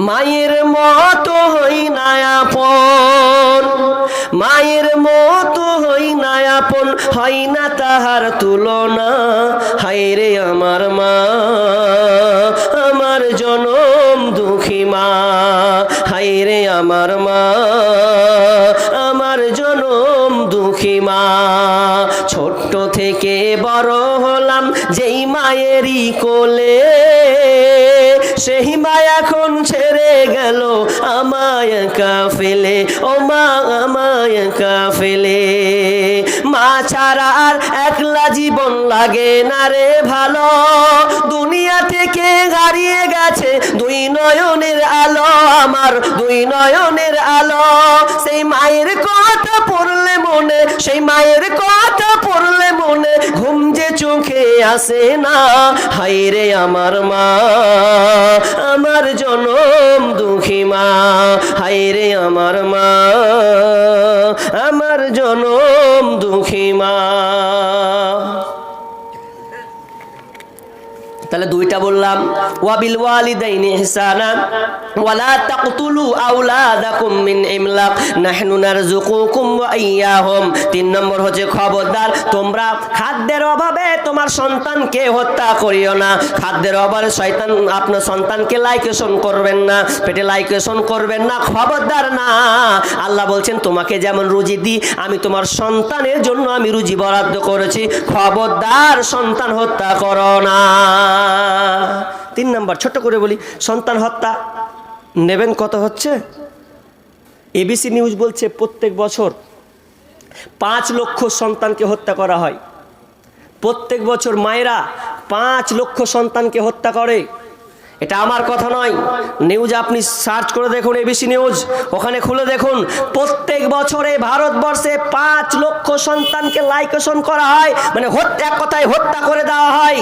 মায়ের মতো হই না আপন, মায়ের মতো হই না আপন, হয় না তাহার তুলনা। হায়রে আমার মা, আমার জনম দুঃখী মা। হায়রে আমার মা, আমার জনম দুঃখী মা। ছোট্ট থেকে বড় হলাম যেই মায়েরই কোলে, সেই মা এখন ছেড়ে গেল আমায় একা ফেলে। ও মা আমায় একা ফেলে। মা ছাড়া আর একলা জীবন লাগে না রে ভালো। দুনিয়া থেকে হারিয়ে গেছে দুই নয়নের আলো, আমার দুই নয়নের আলো। সেই মায়ের কথা পড়লে মনে, সেই মায়ের কথা পড়লে মনে ঘুম যে চোখে আসে না। হায়রে আমার মা, আমার জনম দুঃখী মা। হায়রে আমার মা, আমার জনম দুঃখী মা। তাহলে দুইটা বললাম, ওয়াবিল ওয়ালিদাইনি ইহসানা ওয়ালা তাকতুলু আওলাদাকুম মিন ইমলাক নাহনু নারযুকুকুম ওয়া ইয়্যাহুম। 3 নম্বর হচ্ছে খবরদার, তোমরা খাদ্যের অভাবে তোমার সন্তানকে হত্যা করিও না। খাদ্যের অভাবে শয়তান আপনার সন্তানকে লাইকেশন করবেন না, পেটে লাইকেশন করবেন না, খবরদার না। আল্লাহ বলছেন তোমাকে যেমন রুজি দিই, আমি তোমার সন্তানের জন্য আমি রুজি বরাদ্দ করেছি, খবরদার সন্তান হত্যা করো না। 3 নম্বর ছোট্ট করে বলি, সন্তান হত্যা নেবেন কত হচ্ছে? এবিসি নিউজ বলছে প্রত্যেক বছর 5 লক্ষ সন্তানকে হত্যা করা হয়। প্রত্যেক বছর মায়েরা 5 লক্ষ সন্তানকে হত্যা করে। এটা আমার কথা নয়, নিউজ আপনি সার্চ করে দেখুন, এবিসি নিউজ, ওখানে খুলে দেখুন। প্রত্যেক বছরে ভারতবর্ষে 5 লক্ষ সন্তানকে লাইকেশন করা হয়, মানে এক কথায় হত্যা করে দেওয়া হয়।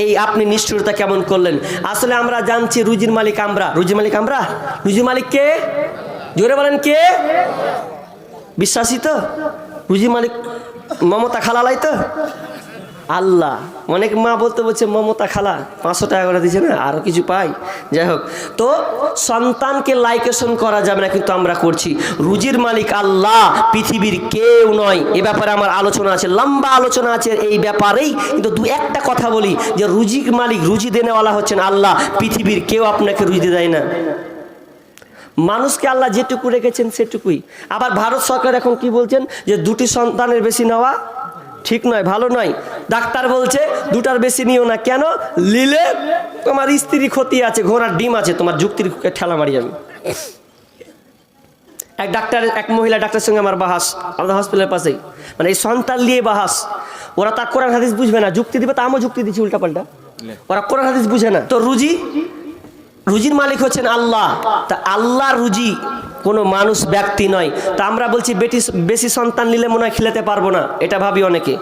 এই আপনি নিষ্ঠুরতা কেমন করলেন? আসলে আমরা জানছি রুজির মালিক আমরা। রুজির মালিক আমরা? রুজির মালিক কে? জোরে বলেন কে? বিশ্বাসী তো? রুজির মালিক মমতা খালালাই তো? আল্লাহ। অনেক মা বলছে মমতা খালা 500 টাকা করে দিচ্ছে না, আরও কিছু পাই। যাই হোক, তো সন্তানকে লাইকেশন করা যাবে না, কিন্তু আমরা করছি। রুজির মালিক আল্লাহ, পৃথিবীর কেউ নয়। এ ব্যাপারে আমার আলোচনা আছে, লম্বা আলোচনা আছে এই ব্যাপারেই, কিন্তু একটা কথা বলি যে রুজির মালিক, রুজি দেনেওয়ালা হচ্ছেন আল্লাহ, পৃথিবীর কেউ আপনাকে রুজি দেয় না। মানুষকে আল্লাহ যেটুকু রেখেছেন সেটুকুই। আবার ভারত সরকার এখন কি বলছেন যে 2টি সন্তানের বেশি নেওয়া ঠিক নয়, ভালো নয়। ডাক্তার বলছে 2টার বেশি নিও না। কেন? নিলে তোমার স্ত্রী ক্ষতি আছে, ঘোড়ার ডিম আছে, তোমার যুক্তির ঠেলা মারি আমি। এক মহিলা ডাক্তারের সঙ্গে আমার বাহাস, আমাদের হসপিটালের পাশেই, মানে এই সন্তান নিয়ে বাহাস। ওরা তা কোরআন হাদিস বুঝবে না, যুক্তি দিবে, তা আমিও যুক্তি দিচ্ছি উল্টাপাল্টা। ওরা কোরআন হাদিস বুঝে না। তো রুজির মালিক হচ্ছেন আল্লাহ। তা আল্লাহর রুজি কোনো মানুষ ব্যক্তি নয়। তা আমরা বলছি বেশি সন্তান নিলে মনে হয় খেলাতে পারবো না, এটা ভাবি অনেকে।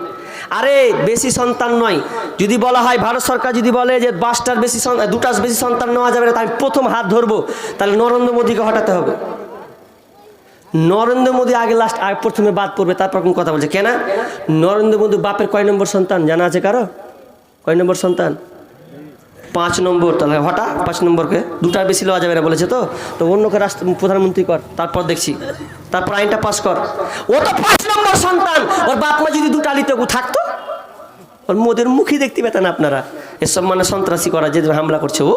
আরে বেশি সন্তান নয়, যদি বলা হয় ভারত সরকার যদি বলে যে 2টার বেশি সন্তান নেওয়া যাবে না, তাই আমি প্রথম হাত ধরবো, তাহলে নরেন্দ্র মোদীকে হটাতে হবে। নরেন্দ্র মোদী আগে প্রথমে বাদ পড়বে, তারপর কোন কথা বলছে কেন? নরেন্দ্র মোদী বাপের কয় নম্বর সন্তান জানা আছে কারো? কয় নম্বর সন্তান? 5 নম্বর। তাহলে হঠাৎ 5 নম্বরকে 2টার বেশি লওয়া যাবে না বলেছে, তো অন্যকে প্রধানমন্ত্রী কর, তারপর দেখছি, তারপর আইনটা পাস কর। ও তো 5 নম্বর সন্তান, ওর বাপ মা যদি 2টা লিতে থাকতো, ওর মোদের মুখই দেখতে পেতেন আপনারা। এসব মানে সন্ত্রাসী করা, যে হামলা করছে ও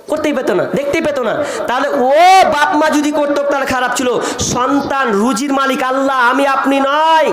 করতেই পেত না, দেখতেই পেত না। তাহলে ও বাপ মা যদি করতো তাহলে খারাপ ছিল। সন্তান রুজির মালিক আল্লাহ, আমি আপনি নয়।